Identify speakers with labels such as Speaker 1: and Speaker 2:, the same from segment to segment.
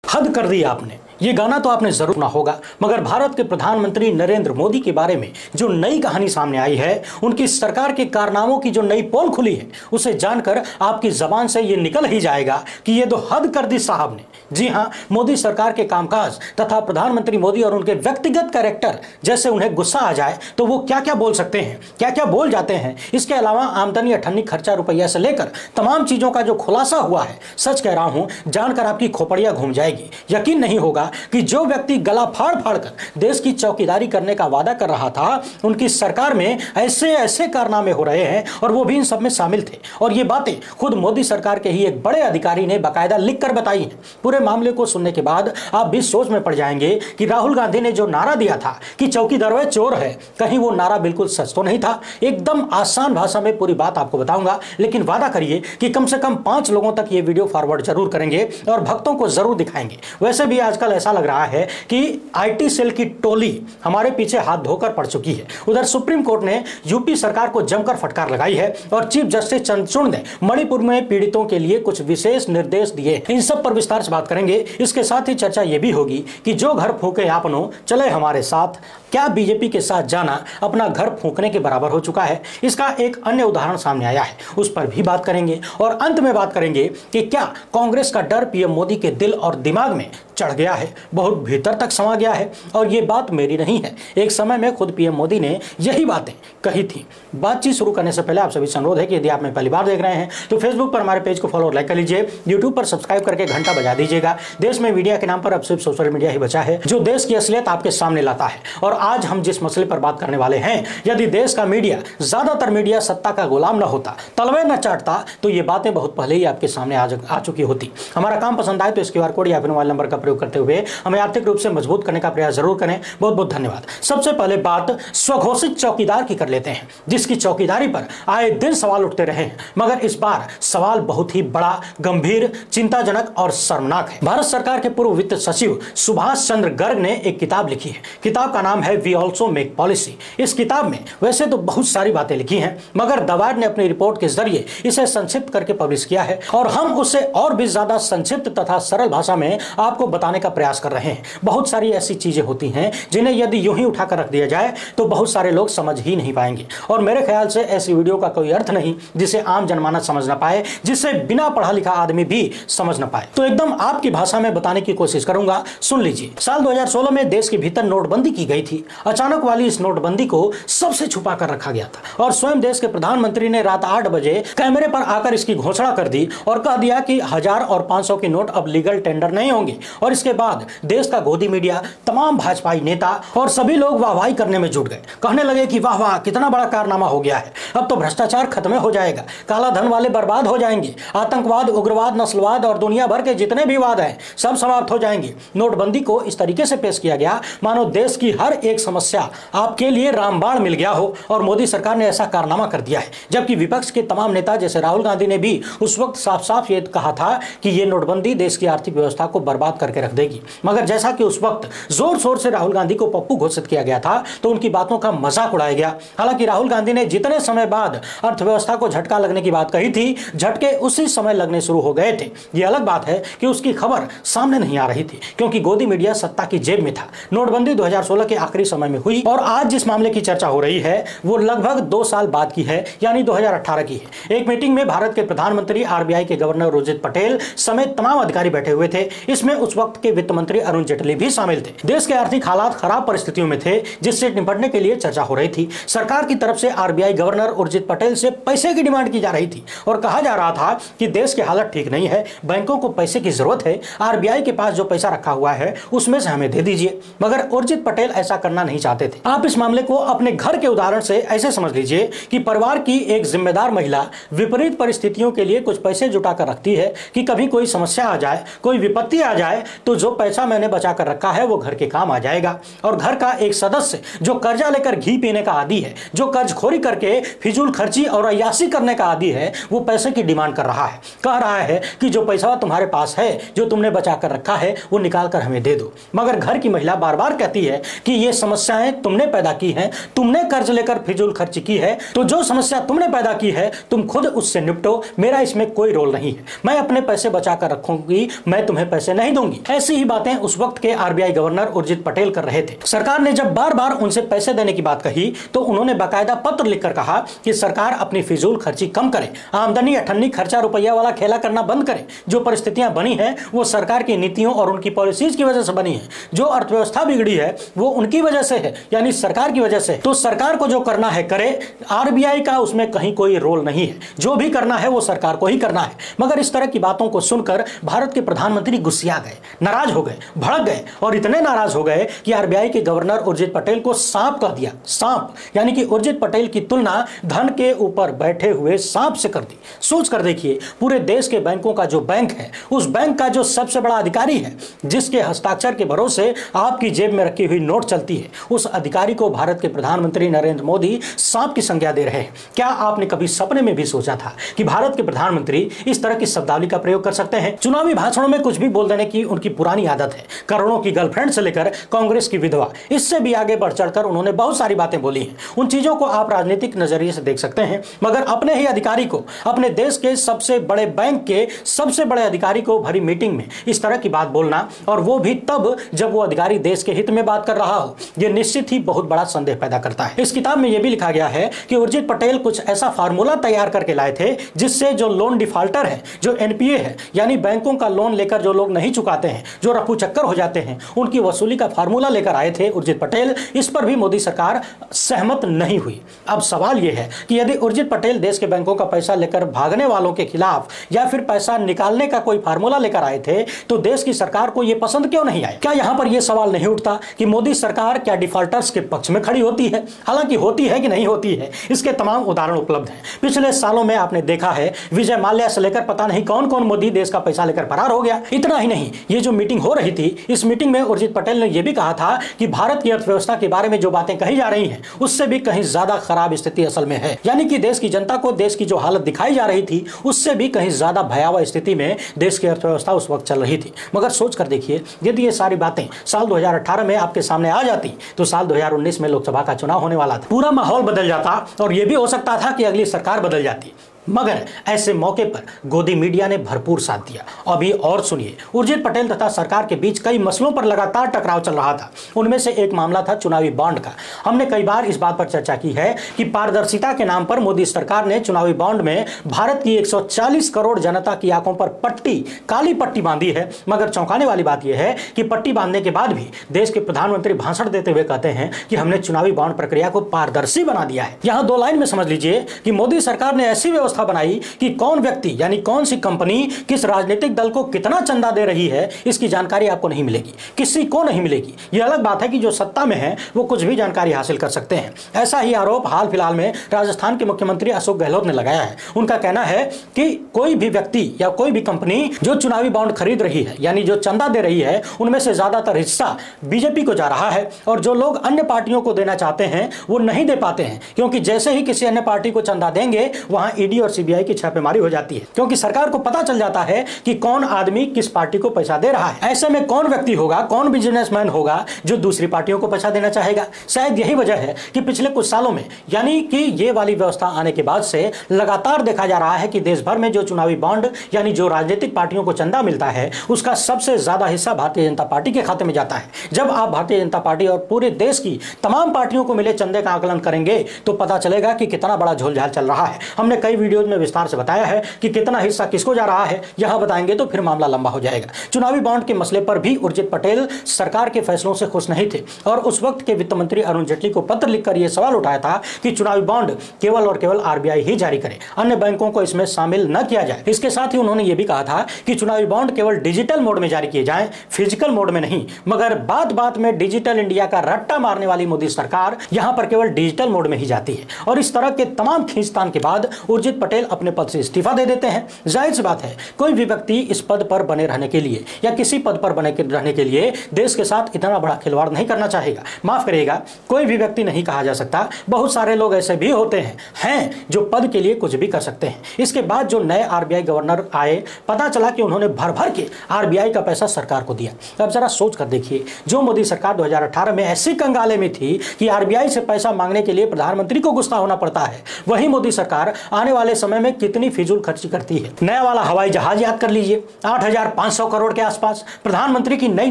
Speaker 1: हद कर दी आपने। ये गाना तो आपने जरूर सुना होगा, मगर भारत के प्रधानमंत्री नरेंद्र मोदी के बारे में जो नई कहानी सामने आई है, उनकी सरकार के कारनामों की जो नई पोल खुली है, उसे जानकर आपकी जबान से ये निकल ही जाएगा कि ये तो हद कर दी साहब ने। जी हां, मोदी सरकार के कामकाज तथा प्रधानमंत्री मोदी और उनके व्यक्तिगत कैरेक्टर जैसे उन्हें गुस्सा आ जाए तो वो क्या क्या बोल सकते हैं, क्या क्या बोल जाते हैं। इसके अलावा आमदनी, अठन्नी, खर्चा, रुपया से लेकर तमाम चीजों का जो खुलासा हुआ है, सच कह रहा हूं, जानकर आपकी खोपड़ियां घूम जाएगी। यकीन नहीं होगा कि जो व्यक्ति गला फाड़ फाड़ कर देश की चौकीदारी करने का वादा कर रहा था, उनकी सरकार में ऐसे ऐसे कारनामे हो रहे हैं और वो भी इन सब में शामिल थे। और ये बातें खुद मोदी सरकार के ही एक बड़े अधिकारी ने बाकायदा लिखकर बताई हैं। पूरे मामले को सुनने के बाद आप भी सोच में पड़ जाएंगे कि राहुल गांधी ने जो नारा दिया था कि चौकीदार वे चोर है, कहीं वो नारा बिल्कुल सच तो नहीं था। एकदम आसान भाषा में पूरी बात आपको बताऊंगा, लेकिन वादा करिए कि कम से कम 5 लोगों तक ये वीडियो फॉरवर्ड जरूर करेंगे और भक्तों को जरूर दिखाएंगे। वैसे भी आजकल ऐसा लग रहा है कि आईटी सेल की टोली हमारे पीछे हाथ धोकर पड़ चुकी है। उधर सुप्रीम कोर्ट ने यूपी सरकार को जमकर फटकार लगाई है और चीफ जस्टिस चंद्रचूड़ ने मणिपुर में पीड़ितों के लिए कुछ विशेष निर्देश दिए। इन सब पर विस्तार से बात करेंगे। इसके साथ ही चर्चा यह भी होगी कि जो घर फूके आपनो चले हमारे साथ, क्या बीजेपी के साथ जाना अपना घर फूकने के बराबर हो चुका है? इसका एक अन्य उदाहरण सामने आया है, उस पर भी बात करेंगे। और अंत में बात करेंगे कि क्या कांग्रेस का डर पीएम मोदी के दिल और दिमाग में चढ़ गया है, बहुत भीतर तक समा गया है। और ये बात मेरी नहीं है, एक समय में खुद पीएम मोदी ने यही बातें कही थी। बातचीत शुरू करने से पहले आप सभी से अनुरोध है कि यदि आप मैं पहली बार देख रहे हैं तो फेसबुक पर हमारे पेज को फॉलो और लाइक कर लीजिए, यूट्यूब पर सब्सक्राइब करके घंटा बजा दीजिएगा। देश में मीडिया के नाम पर अब सिर्फ सोशल मीडिया ही बचा है जो देश की असलियत आपके सामने लाता है। और आज हम जिस मसले पर बात करने वाले हैं, यदि देश का मीडिया, ज्यादातर मीडिया सत्ता का गुलाम न होता, तलवे न चाटता, तो ये बातें बहुत पहले ही आपके सामने आ चुकी होती। हमारा काम पसंद आए तो इस QR कोड या फिर मोबाइल नंबर का प्रयोग करते हुए हमें आर्थिक रूप से मजबूत करने का प्रयास जरूर करें। बहुत बहुत धन्यवाद। सबसे पहले बात स्वघोषित चौकीदार की कर लेते हैं, जिसकी चौकीदारी पर आए दिन सवाल उठते रहे हैं, मगर इस बार सवाल बहुत ही बड़ा, गंभीर, चिंताजनक और शर्मनाक है। भारत सरकार के पूर्व वित्त सचिव सुभाष चंद्र गर्ग ने एक किताब लिखी है। किताब का नाम है वी ऑल्सो मेक पॉलिसी। इस किताब में वैसे तो बहुत सारी बातें लिखी हैं, मगर द वायर ने अपनी रिपोर्ट के जरिए इसे संक्षिप्त करके पब्लिश किया है और हम उसे और भी ज्यादा संक्षिप्त तथा सरल भाषा में आपको बताने का प्रयास कर रहे हैं। बहुत सारी ऐसी चीजें होती हैं जिन्हें यदि यूं ही उठाकर रख दिया जाए तो बहुत सारे लोग समझ ही नहीं पाएंगे, और मेरे ख्याल से ऐसी वीडियो का कोई अर्थ नहीं जिसे आम जनमानस समझ ना पाए, जिसे बिना पढ़ा लिखा आदमी भी समझ ना पाए। तो एकदम आपकी भाषा में बताने की कोशिश करूंगा, सुन लीजिए। साल 2016 में देश के भीतर नोटबंदी की गई थी। अचानक वाली इस नोटबंदी को सबसे छुपा कर रखा गया था और स्वयं देश के प्रधानमंत्री ने रात 8 बजे कैमरे पर आकर इसकी घोषणा कर दी और कह दिया कि 1000 और 500 के नोट अब लीगल टेंडर नहीं होंगे। और इसके बाद देश का गोदी मीडिया, तमाम भाजपाई नेता और सभी लोग वाहवाही करने में जुट गए, कहने लगे कि वाह वाह, कितना बड़ा कारनामा हो गया है, अब तो भ्रष्टाचार खत्म हो जाएगा, काला धन वाले बर्बाद हो जाएंगे, आतंकवाद, उग्रवाद, नस्लवाद और दुनिया भर के जितने भी वाद हैं सब समाप्त हो जाएंगे। नोटबंदी को इस तरीके से पेश किया गया मानो देश की हर एक समस्या आपके लिए रामबाण मिल गया हो और मोदी सरकार ने ऐसा कारनामा कर दिया है। जबकि विपक्ष के तमाम नेता जैसे राहुल गांधी ने भी उस वक्त साफ साफ ये कहा था कि ये नोटबंदी देश की आर्थिक व्यवस्था को बर्बाद करके रख देगी। मगर जैसा कि उस वक्त जोर शोर से राहुल गांधी को पप्पू घोषित किया गया था तो उनकी बातों का मजाक उड़ाया गया। हालांकि राहुल गांधी ने जितने समय बाद अर्थव्यवस्था को झटका लगने की बात कही थी, झटके उसी समय लगने शुरू हो गए थे। ये अलग बात है कि उसकी खबर सामने नहीं आ रही थी क्योंकि गोदी मीडिया सत्ता की जेब में था। नोटबंदी 2016 के आखिरी समय में हुई और आज जिस मामले की चर्चा हो रही है वो लगभग 2 साल बाद की है, यानी 2018 की है। एक मीटिंग में भारत के प्रधानमंत्री, RBI के गवर्नर उर्जित पटेल समेत तमाम अधिकारी बैठे हुए थे। इसमें उस वक्त के वित्त मंत्री अरुण जेटली भी शामिल थे। देश के आर्थिक हालात खराब परिस्थितियों में थे जिससे निपटने के लिए चर्चा हो रही थी। सरकार की तरफ से RBI गवर्नर उर्जित पटेल से पैसे की डिमांड की जा रही थी और कहा जा रहा था कि देश की हालत ठीक नहीं है, बैंकों को पैसे की जरूरत है, RBI के पास जो पैसा रखा हुआ है उसमें से हमें दे दीजिए। मगर उर्जित पटेल ऐसा करना नहीं चाहते थे। आप इस मामले को अपने घर के उदाहरण से ऐसे समझ लीजिए कि परिवार की एक जिम्मेदार महिला विपरीत परिस्थितियों के लिए कुछ पैसे जुटा कर रखती है कि कभी कोई समस्या आ जाए, कोई विपत्ति आ जाए तो जो पैसा मैंने बचा कर रखा है वो घर के काम आ जाएगा। और घर का एक सदस्य जो कर्जा लेकर घी पीने का आदी है, जो कर्जखोरी करके फिजूल खर्ची और अय्याशी करने का आदी है, वो पैसे की डिमांड कर रहा है, कह रहा है कि जो पैसा तुम्हारे पास है, जो तुमने बचा कर रखा है, वो निकाल कर हमें दे दो। मगर घर की महिला बार बार कहती है कि ये समस्याएं तुमने पैदा की हैं, तुमने कर्ज लेकर फिजूल खर्ची की है, तो जो समस्या तुमने पैदा की है तुम खुद उससे निपटो, मेरा इसमें कोई रोल नहीं है, मैं अपने पैसे बचा कर रखूंगी, मैं तुम्हें पैसे नहीं दूंगी। होगी। ऐसी ही बातें उस वक्त के आरबीआई गवर्नर उर्जित पटेल कर रहे थे। सरकार ने जब बार बार उनसे पैसे देने की बात कही तो उन्होंने बाकायदा पत्र लिखकर कहा कि सरकार अपनी फिजूल खर्ची कम करे, आमदनी अठन्नी खर्चा रुपया वाला खेला करना बंद करे। जो परिस्थितियां बनी है वो सरकार की नीतियों और उनकी पॉलिसीज की वजह से बनी है। जो अर्थव्यवस्था बिगड़ी है वो उनकी वजह से है, यानी सरकार की वजह से। तो सरकार को जो करना है करे, आरबीआई का उसमें कहीं कोई रोल नहीं है। जो भी करना है वो सरकार को ही करना है। मगर इस तरह की बातों को सुनकर भारत के प्रधानमंत्री गुस्सिया गए, नाराज हो गए, भड़क गए और इतने नाराज हो गए कि आरबीआई के गवर्नर उर्जित पटेल को सांप कह दिया। सांप, यानी कि उर्जित पटेल की तुलना धन के ऊपर बैठे हुए सांप से कर दी। सोच कर देखिए, पूरे देश के बैंकों का जो बैंक है, उस बैंक का जो सबसे बड़ा अधिकारी है, जिसके हस्ताक्षर के भरोसे आपकी जेब में रखी हुई नोट चलती है, उस अधिकारी को भारत के प्रधानमंत्री नरेंद्र मोदी सांप की संज्ञा दे रहे हैं। क्या आपने कभी सपने में भी सोचा था कि भारत के प्रधानमंत्री इस तरह की शब्दावली का प्रयोग कर सकते हैं? चुनावी भाषणों में कुछ भी बोल देने की उनकी पुरानी आदत है। करोड़ों की गर्लफ्रेंड से लेकर कांग्रेस की विधवा, इससे भी आगे बढ़ चढ़कर उन्होंने बहुत सारी बातें बोली हैं। उन चीजों को आप राजनीतिक नजरिए से देख सकते हैं, मगर अपने ही अधिकारी को, अपने देश के सबसे बड़े बैंक के सबसे बड़े अधिकारी को भरी मीटिंग में इस तरह की बात बोलना, और वो भी तब जब वो अधिकारी देश के हित में बात कर रहा हो, यह निश्चित ही बहुत बड़ा संदेह पैदा करता है। इस किताब में यह भी लिखा गया है कि उर्जित पटेल कुछ ऐसा फार्मूला तैयार करके लाए थे जिससे जो लोन डिफॉल्टर है, जो एनपीए है, यानी बैंकों का लोन लेकर जो लोग नहीं चुकाते हैं, जो रफू चक्कर हो जाते हैं, उनकी वसूली का फार्मूला लेकर आए थे उर्जित पटेल। इस पर भी मोदी सरकार सहमत नहीं हुई। अब सवाल यह है कि यदि उर्जित पटेल देश के बैंकों का पैसा लेकर भागने वालों के खिलाफ या फिर पैसा निकालने का कोई फार्मूला लेकर आए थे तो देश की सरकार को यह पसंद क्यों नहीं आया? क्या यहां पर यह सवाल नहीं उठता कि मोदी सरकार क्या डिफॉल्टर्स के पक्ष में खड़ी होती है? हालांकि होती है कि नहीं होती है, इसके तमाम उदाहरण उपलब्ध हैं। पिछले सालों में आपने देखा है, विजय माल्या से लेकर पता नहीं कौन कौन मोदी देश का पैसा लेकर फरार हो गया। इतना ही नहीं, ये जो मीटिंग हो रही थी, इस मीटिंग में उर्जित पटेल ने यह भी कहा था कि भारत की अर्थव्यवस्था के बारे में जो बातें कही जा रही हैं उससे भी कहीं ज्यादा खराब स्थिति असल में है। यानी कि देश की जनता को देश की जो हालत दिखाई जा रही थी उससे भी कहीं ज्यादा भयावह स्थिति में देश की अर्थव्यवस्था उस वक्त चल रही थी। मगर सोच कर देखिए, यदि ये सारी बातें साल 2018 में आपके सामने आ जाती तो साल 2019 में लोकसभा का चुनाव होने वाला था, पूरा माहौल बदल जाता और यह भी हो सकता था कि अगली सरकार बदल जाती। मगर ऐसे मौके पर गोदी मीडिया ने भरपूर साथ दिया। अभी और सुनिए, उर्जित पटेल तथा सरकार के बीच कई मसलों पर लगातार टकराव चल रहा था। उनमें से एक मामला था चुनावी बॉन्ड का। हमने कई बार इस बात पर चर्चा की है कि पारदर्शिता के नाम पर मोदी सरकार ने चुनावी बॉन्ड में भारत की 140 करोड़ जनता की आंखों पर पट्टी, काली पट्टी बांधी है। मगर चौंकाने वाली बात यह है कि पट्टी बांधने के बाद भी देश के प्रधानमंत्री भाषण देते हुए कहते हैं कि हमने चुनावी बॉन्ड प्रक्रिया को पारदर्शी बना दिया है। यहां दो लाइन में समझ लीजिए कि मोदी सरकार ने ऐसी व्यवस्था बनाई कि कौन व्यक्ति यानी कौन सी कंपनी किस राजनीतिक दल को कितना चंदा दे रही है इसकी जानकारी आपको नहीं मिलेगी, किसी को नहीं मिलेगी। यह अलग बात है कि जो सत्ता में है वो कुछ भी जानकारी हासिल कर सकते हैं। ऐसा ही आरोप हाल फिलहाल में राजस्थान के मुख्यमंत्री अशोक गहलोत ने लगाया है। उनका कहना है कि कोई भी व्यक्ति या कोई भी कंपनी जो चुनावी बॉन्ड खरीद रही है, यानी जो चंदा दे रही है, उनमें से ज्यादातर हिस्सा बीजेपी को जा रहा है और जो लोग अन्य पार्टियों को देना चाहते हैं वो नहीं दे पाते हैं, क्योंकि जैसे ही किसी अन्य पार्टी को चंदा देंगे वहां ईडी और सीबीआई की छापेमारी हो जाती है, क्योंकि सरकार को पता चल जाता है कि कौन आदमी किस पार्टी को पैसा दे रहा है। ऐसे में कौन व्यक्ति होगा, कौन बिजनेसमैन होगा जो दूसरी पार्टियों को पैसा देना चाहेगा। शायद यही वजह है कि पिछले कुछ सालों में, यानी कि ये वाली व्यवस्था आने के बाद से लगातार देखा जा रहा है कि देश भर में जो चुनावी बॉन्ड यानी जो राजनीतिक पार्टियों को चंदा मिलता है उसका सबसे ज्यादा हिस्सा भारतीय जनता पार्टी के खाते में जाता है। जब आप भारतीय जनता पार्टी और पूरे देश की तमाम पार्टियों को मिले चंदे का आकलन करेंगे तो पता चलेगा कि कितना बड़ा झोलझाल चल रहा है। हमने कई वीडियोज में विस्तार से बताया है कि कितना हिस्सा किसको जा रहा है। यहां बताएंगे तो फिर मामला लंबा हो जाएगा। चुनावी बॉन्ड के मसले पर भी उर्जित पटेल सरकार के फैसलों से खुश नहीं थे और उस वक्त के वित्त मंत्री अरुण जेटली को पत्र लिखकर यह सवाल उठाया था कि चुनावी बॉन्ड केवल और केवल आरबीआई ही जारी करे, अन्य बैंकों को इसमें शामिल न किया जाए। इसके साथ ही उन्होंने यह भी कहा था कि चुनावी बॉन्ड केवल डिजिटल मोड में जारी किए जाएं, फिजिकल मोड में नहीं। मगर बात बात में डिजिटल इंडिया का रट्टा मारने वाली मोदी सरकार यहां पर केवल डिजिटल मोड में ही जाती है और इस तरह के तमाम खींचतान के बाद उर्जित पटेल अपने पद से इस्तीफा दे देते हैं। जाहिर सी बात है, कोई भी व्यक्ति इस पद पर बने रहने के लिए या किसी पद पर बने रहने के लिए देश के साथ इतना बड़ा खिलवाड़ नहीं करना चाहेगा। माफ करिएगा, कोई भी व्यक्ति नहीं कहा जा सकता, बहुत सारे लोग ऐसे भी होते हैं जो पद के लिए कुछ भी कर सकते हैं। इसके बाद जो नए आरबीआई गवर्नर आए, पता चला कि उन्होंने भर भर के आरबीआई का पैसा सरकार को दिया। अब जरा सोच कर देखिए, जो मोदी सरकार 2018 में ऐसी कंगाले में थी कि आरबीआई से पैसा मांगने के लिए प्रधानमंत्री को गुस्सा होना पड़ता है, वही मोदी सरकार आने वाले वाले समय में कितनी फिजूल खर्ची करती है। नया वाला हवाई जहाज याद कर लीजिए, 8,500 करोड़ के आसपास। प्रधानमंत्री की नई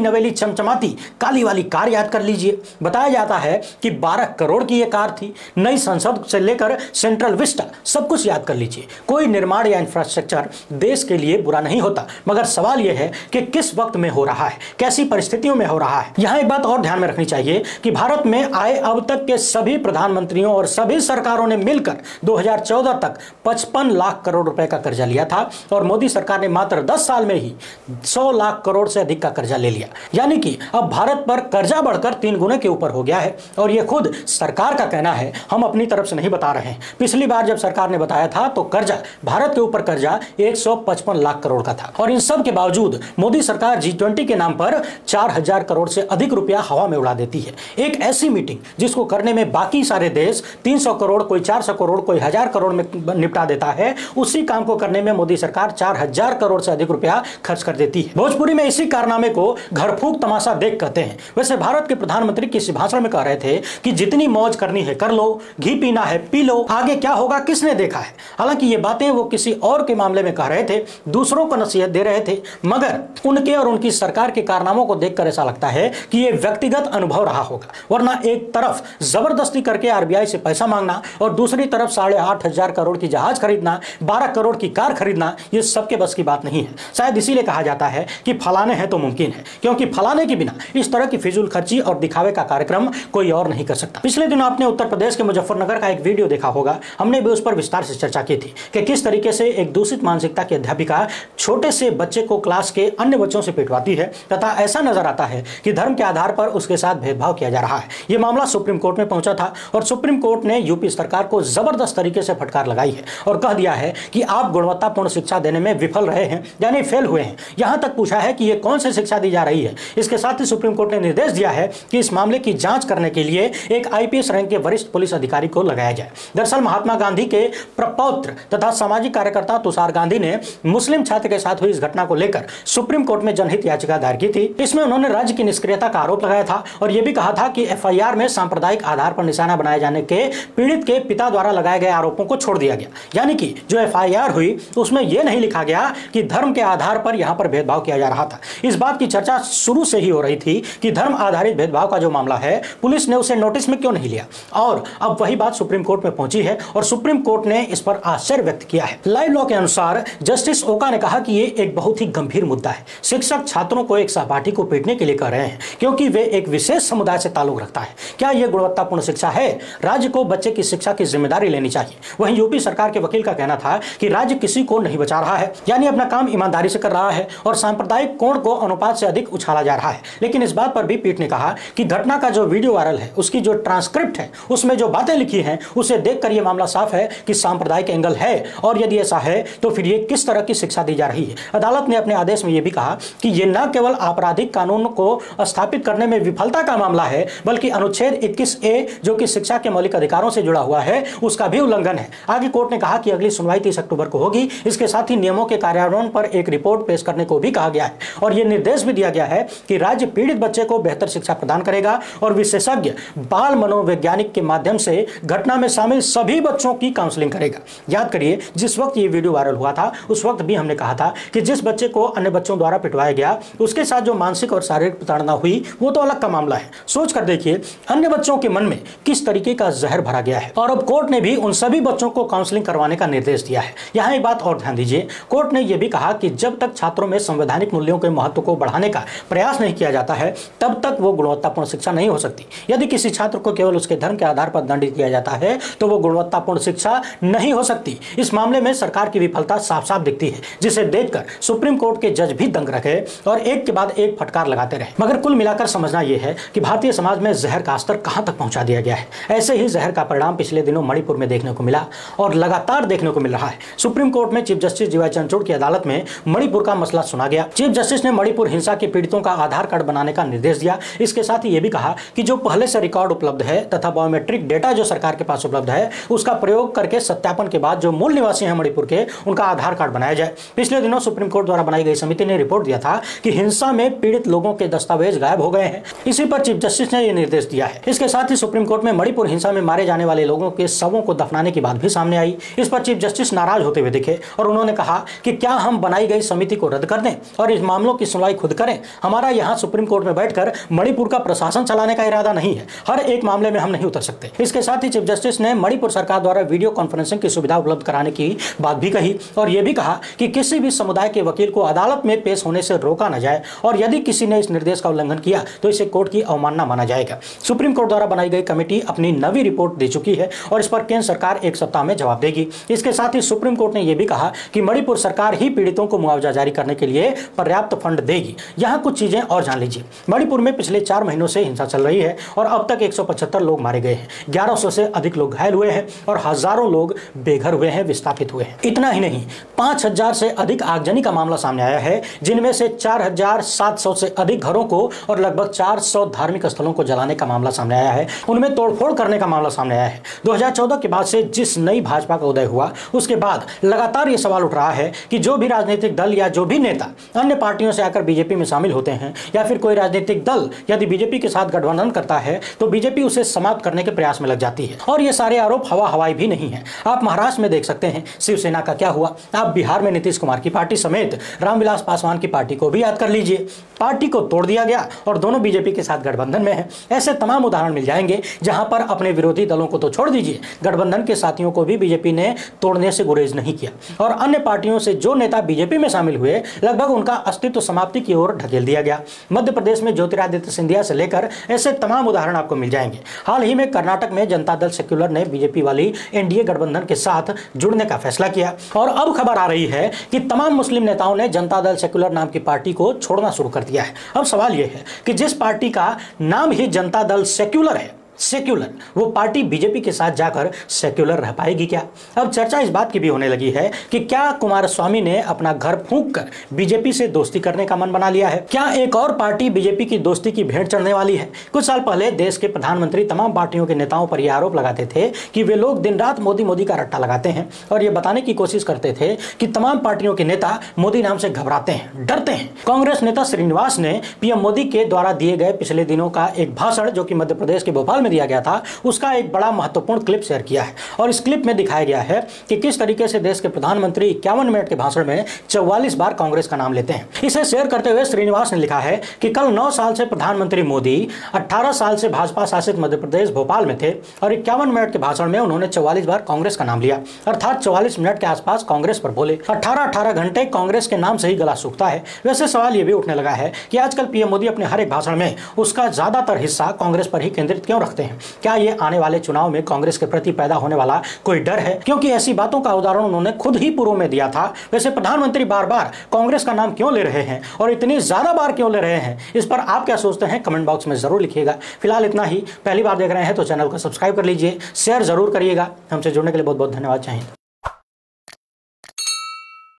Speaker 1: नवेली चमचमाती काली वाली कार याद कर लीजिए, बताया जाता है कि 12 करोड़ की यह कार थी। नई संसद से लेकर सेंट्रल विस्टा सब कुछ याद कर लीजिए। कोई निर्माण या इंफ्रास्ट्रक्चर देश के लिए बुरा नहीं होता, मगर सवाल यह है कि किस वक्त में हो रहा है, कैसी परिस्थितियों में हो रहा है। यहां एक बात और ध्यान में रखनी चाहिए कि भारत में आए अब तक के सभी प्रधानमंत्रियों और सभी सरकारों ने मिलकर 2014 तक 55 लाख करोड़ रुपए का कर्जा लिया था और मोदी सरकार ने मात्र 10 साल में ही 100 लाख करोड़ से अधिक का कर्जा ले लिया। यानी कि अब भारत पर कर्जा बढ़कर 3 गुने के ऊपर हो गया है और यह खुद सरकार का कहना है, हम अपनी तरफ से नहीं बता रहे हैं। पिछली बार जब सरकार ने बताया था तो कर्जा, भारत के ऊपर कर्जा 155 लाख करोड़ का था और इन सब के बावजूद मोदी सरकार G20 के नाम पर 4000 करोड़ से अधिक रुपया हवा में उड़ा देती है। एक ऐसी मीटिंग जिसको करने में बाकी सारे देश 300 करोड़, कोई 400 करोड़, कोई 1000 करोड़ में निपटा देता है, उसी काम को करने में मोदी सरकार 4000 करोड़ से अधिक रुपया खर्च कर देती है। भोजपुरी में इसी कारनामे को घर फूंक तमाशा देख कहते हैं। वैसे भारत के प्रधानमंत्री किसी भाषण में कह रहे थे कि जितनी मौज करनी है कर लो, घी पीना है पी लो, आगे क्या होगा किसने देखा है। हालांकि ये बातें वो किसी और के मामले में कह रहे थे, दूसरों को नसीहत दे रहे थे, मगर उनके और उनकी सरकार के कारनामों को देखकर ऐसा लगता है कि ये व्यक्तिगत अनुभव रहा होगा। वरना एक तरफ जबरदस्ती करके आरबीआई से पैसा मांगना और दूसरी तरफ 8,500 करोड़ की जहाज खरीदना, 12 करोड़ की कार खरीदना, ये सबके बस की बात नहीं है। शायद इसीलिए कहा जाता है कि फलाने हैं तो मुमकिन है, क्योंकि फलाने के बिना इस तरह की फिजूल खर्ची और दिखावे का कार्यक्रम कोई और नहीं कर सकता। पिछले दिनों आपने उत्तर प्रदेश के मुजफ्फरनगर का एक वीडियो देखा होगा। हमने भी उस पर विस्तार से चर्चा की थी कि किस तरीके से एक दूषित मानसिकता की अध्यापिका छोटे से बच्चे को क्लास के अन्य बच्चों से पिटवाती है तथा ऐसा नजर आता है कि धर्म के आधार पर उसके साथ भेदभाव किया जा रहा है। यह मामला सुप्रीम कोर्ट में पहुंचा था और सुप्रीम कोर्ट ने यूपी सरकार को जबरदस्त तरीके से फटकार लगाई है और कह दिया है कि आप गुणवत्तापूर्ण शिक्षा देने में विफल रहे हैं, यानी फेल हुए हैं। यहां तक पूछा है कि यह कौन सी शिक्षा दी जा रही है। इसके साथ ही सुप्रीम कोर्ट ने निर्देश दिया है कि इस मामले की जांच करने के लिए एक आईपीएस रैंक के वरिष्ठ पुलिस अधिकारी को लगाया जाए। दरअसल महात्मा गांधी के प्रपौत्र तथा सामाजिक कार्यकर्ता तुषार गांधी ने मुस्लिम छात्र के साथ हुई इस घटना को लेकर सुप्रीम कोर्ट में जनहित याचिका दायर की थी। इसमें उन्होंने राज्य की निष्क्रियता का आरोप लगाया था और यह भी कहा था कि एफआईआर में सांप्रदायिक आधार पर निशाना बनाए जाने के पीड़ित के पिता द्वारा लगाए गए आरोपों को छोड़ दिया गया। यानी कि जो एफआईआर हुई उसमें यह नहीं लिखा गया कि धर्म के आधार पर यहां पर भेदभाव किया जा रहा था। इस बात की चर्चा शुरू से ही हो रही थी कि धर्म आधारित भेदभाव का जो मामला है, पुलिस ने उसे नोटिस में क्यों नहीं लिया। और अब वही बात सुप्रीम कोर्ट में पहुंची है और सुप्रीम कोर्ट ने इस पर आश्चर्य व्यक्त किया है। लाइव लॉ के अनुसार जस्टिस ओका ने कहा कि यह एक बहुत ही गंभीर मुद्दा है। शिक्षक छात्रों को एक सहपाठी को पीटने के लिए कह रहे हैं क्योंकि वे एक विशेष समुदाय से ताल्लुक रखता है। क्या यह गुणवत्तापूर्ण शिक्षा है? राज्य को बच्चे की शिक्षा की जिम्मेदारी लेनी चाहिए। वहीं यूपी सरकार के वकील का कहना था कि राज्य किसी को नहीं बचा रहा है, यानी अपना काम ईमानदारी से कर रहा है और सांप्रदायिक कोण को अनुपात से अधिक उछाला जा रहा है। लेकिन इस बात पर भी पीठ ने कहा कि घटना का जो वीडियो वायरल है, उसकी जो ट्रांसक्रिप्ट है, उसमें जो बातें लिखी हैं, उसे देखकर यह मामला साफ है कि सांप्रदायिक एंगल है और यदि ऐसा है तो फिर ये किस तरह की शिक्षा दी जा रही है। अदालत ने अपने आदेश में यह भी कहा कि यह न केवल आपराधिक कानून को स्थापित करने में विफलता का मामला है, बल्कि अनुच्छेद 21A जो कि शिक्षा के मौलिक अधिकारों से जुड़ा हुआ है, उसका भी उल्लंघन है। आगे कोर्ट ने कहा कि अगली सुनवाई 30 अक्टूबर को होगी। इसके साथ ही नियमों के कार्यान्वयन पर एक रिपोर्ट पेश करने को भी कहा गया है और यह निर्देश भी दिया गया है कि राज्य पीड़ित बच्चे को बेहतर शिक्षा प्रदान करेगा और विशेषज्ञ बाल मनोवैज्ञानिक के माध्यम से घटना में शामिल सभी बच्चों की काउंसलिंग करेगा। याद करिए, जिस वक्त ये वीडियो वायरल हुआ था उस वक्त भी हमने कहा था कि जिस बच्चे को अन्य बच्चों द्वारा पिटवाया गया, उसके साथ जो मानसिक और शारीरिक प्रताड़ना हुई वो तो अलग का मामला है। सोच कर देखिए अन्य बच्चों के मन में किस तरीके का जहर भरा गया है। और अब कोर्ट ने भी उन सभी बच्चों को काउंसलिंग करवाने का निर्देश दिया है। यहाँ एक बात और ध्यान दीजिए, कोर्ट ने यह भी कहा कि जब तक छात्रों में संवैधानिक मूल्यों के महत्व को बढ़ाने का प्रयास नहीं किया जाता है, तब तक वो गुणवत्तापूर्ण शिक्षा नहीं हो सकती। यदि किसी छात्र को केवल उसके धर्म के आधार पर दंडित किया जाता है तो वो गुणवत्तापूर्ण शिक्षा नहीं हो सकती। इस मामले में सरकार की विफलता साफ साफ दिखती है, जिसे देखकर सुप्रीम कोर्ट के जज भी दंग रखे और एक के बाद एक फटकार लगाते रहे। मगर कुल मिलाकर समझना यह है कि भारतीय समाज में जहर का स्तर कहां तक पहुंचा दिया गया है। ऐसे ही जहर का परिणाम पिछले दिनों मणिपुर में देखने को मिला और लगातार देखने को मिल रहा है। सुप्रीम कोर्ट में चीफ जस्टिस डीवाई चंद्रचूड़ की अदालत में मणिपुर का मसला सुना गया। चीफ जस्टिस ने मणिपुर हिंसा के पीड़ितों का आधार कार्ड बनाने का निर्देश दिया। इसके साथ ही यह भी कहा कि जो पहले से रिकॉर्ड उपलब्ध है तथा बायोमेट्रिक डेटा जो सरकार के पास उपलब्ध है, उसका प्रयोग करके सत्यापन के बाद जो मूल निवासी हैं मणिपुर के, उनका आधार कार्ड बनाया जाए। पिछले दिनों सुप्रीम कोर्ट द्वारा बनाई गई समिति ने रिपोर्ट दिया था कि हिंसा में पीड़ित लोगों के दस्तावेज गायब हो गए हैं। इसी पर चीफ जस्टिस ने यह निर्देश दिया है। इसके साथ ही सुप्रीम कोर्ट में मणिपुर हिंसा में मारे जाने वाले लोगों के शवों को दफनाने की बात भी सामने आई। इस पर चीफ जस्टिस नाराज होते हुए दिखे और उन्होंने कहा कि क्या हम बनाई गई समिति को रद्द कर दें और इस मामलों की सुनवाई खुद करें। हमारा यहां सुप्रीम कोर्ट में बैठकर मणिपुर का प्रशासन चलाने का इरादा नहीं है, हर एक मामले में हम नहीं उतर सकते। इसके साथ ही चीफ जस्टिस ने मणिपुर सरकार द्वारा वीडियो कॉन्फ्रेंसिंग की सुविधा उपलब्ध कराने की बात भी कही और यह भी कहा कि किसी भी समुदाय के वकील को अदालत में पेश होने से रोका न जाए और यदि किसी ने इस निर्देश का उल्लंघन किया तो इसे कोर्ट की अवमानना माना जाएगा। सुप्रीम कोर्ट द्वारा बनाई गई कमेटी अपनी नवी रिपोर्ट दे चुकी है और इस पर केंद्र सरकार 1 सप्ताह में जवाब देगी। इसके साथ ही सुप्रीम कोर्ट ने यह भी कहा कि मणिपुर सरकार ही पीड़ितों को मुआवजा जारी करने के लिए पर्याप्त फंड देगी। यहां कुछ चीजें और जान लीजिए। मणिपुर में पिछले 4 महीनों से हिंसा चल रही है और अब तक 175 लोग मारे गए हैं, 1100 से अधिक लोग घायल हुए हैं और हजारों लोग बेघर हुए हैं, विस्थापित हुए हैं। इतना ही नहीं, 5000 से अधिक आगजनी का मामला सामने आया है, जिनमें से 4700 से अधिक घरों को और लगभग 400 धार्मिक स्थलों को जलाने का मामला सामने आया है। उनमें तोड़फोड़ करने का मामला सामने आया है। 2014 के बाद से जिस नई भाजपा का उदय हुआ उसके बाद लगातार यह सवाल उठ रहा है कि जो भी राजनीतिक दल या जो भी नेता अन्य पार्टियों से आकर बीजेपी में शामिल होते हैं या फिर कोई राजनीतिक दल यदि बीजेपी के साथ गठबंधन करता है तो बीजेपी उसे समाप्त करने के प्रयास में लग जाती है। और ये सारे आरोप हवाई भी नहीं है। आप महाराष्ट्र में देख सकते हैं शिवसेना का क्या हुआ, आप बिहार में नीतीश कुमार की पार्टी समेत रामविलास पासवान की पार्टी को भी याद कर लीजिए। पार्टी को तोड़ दिया गया और दोनों बीजेपी के साथ गठबंधन में है। ऐसे तमाम उदाहरण मिल जाएंगे जहां पर अपने विरोधी दलों को तो छोड़ दीजिए, गठबंधन के साथियों को भी बीजेपी ने तोड़ने से गुरेज नहीं किया और अन्य पार्टियों से जो नेता बीजेपी में शामिल हुए लगभग उनका अस्तित्व समाप्ति की ओर ढकेल दिया गया। मध्य प्रदेश में ज्योतिरादित्य सिंधिया से लेकर ऐसे तमाम उदाहरण आपको मिल जाएंगे। हाल ही में कर्नाटक में जनता दल सेक्युलर ने बीजेपी वाली एनडीए गठबंधन के साथ जुड़ने का फैसला किया और अब खबर आ रही है कि तमाम मुस्लिम नेताओं ने जनता दल सेक्युलर नाम की पार्टी को छोड़ना शुरू कर दिया है। अब सवाल यह है कि जिस पार्टी का नाम ही जनता दल सेक्युलर है, सेक्युलर, वो पार्टी बीजेपी के साथ जाकर सेक्युलर रह पाएगी क्या? अब चर्चा इस बात की भी होने लगी है कि क्या कुमारस्वामी ने अपना घर फूंक कर बीजेपी से दोस्ती करने का मन बना लिया है? क्या एक और पार्टी बीजेपी की दोस्ती की भेंट चढ़ने वाली है? कुछ साल पहले देश के प्रधानमंत्री तमाम पार्टियों के नेताओं पर यह आरोप लगाते थे कि वे लोग दिन रात मोदी मोदी का रट्टा लगाते हैं और ये बताने की कोशिश करते थे कि तमाम पार्टियों के नेता मोदी नाम से घबराते हैं, डरते हैं। कांग्रेस नेता श्रीनिवास ने पीएम मोदी के द्वारा दिए गए पिछले दिनों का एक भाषण जो कि मध्य प्रदेश के भोपाल दिया गया था, उसका एक बड़ा महत्वपूर्ण क्लिप शेयर किया है और इस क्लिप में दिखाया गया है कि किस तरीके से देश के प्रधानमंत्री 51 मिनट के भाषण में 44 बार कांग्रेस का नाम लेते हैं। इसे शेयर करते हुए श्रीनिवास ने लिखा है कि कल 9 साल से प्रधानमंत्री मोदी 18 साल से भाजपा शासित मध्य प्रदेश भोपाल में थे और 51 मिनट के भाषण में उन्होंने 44 बार कांग्रेस का नाम लिया, अर्थात 44 मिनट के आसपास कांग्रेस पर बोले। 18 घंटे कांग्रेस के नाम से ही गला सूखता है। वैसे सवाल यह भी उठने लगा है कि आजकल पीएम मोदी अपने हर एक भाषण में उसका ज्यादातर हिस्सा कांग्रेस पर ही केंद्रित क्यों रखते हैं? क्या ये आने वाले चुनाव में कांग्रेस के प्रति पैदा होने वाला कोई डर है? क्योंकि ऐसी बातों का उदाहरण उन्होंने खुद ही पूर्व में दिया था। वैसे प्रधानमंत्री बार बार कांग्रेस का नाम क्यों ले रहे हैं और इतनी ज्यादा बार क्यों ले रहे हैं? इस पर आप क्या सोचते हैं कमेंट बॉक्स में जरूर लिखिएगा। फिलहाल इतना ही। पहली बार देख रहे हैं तो चैनल को सब्सक्राइब कर लीजिए, शेयर जरूर करिएगा। हमसे जुड़ने के लिए बहुत बहुत धन्यवाद। चाहिए।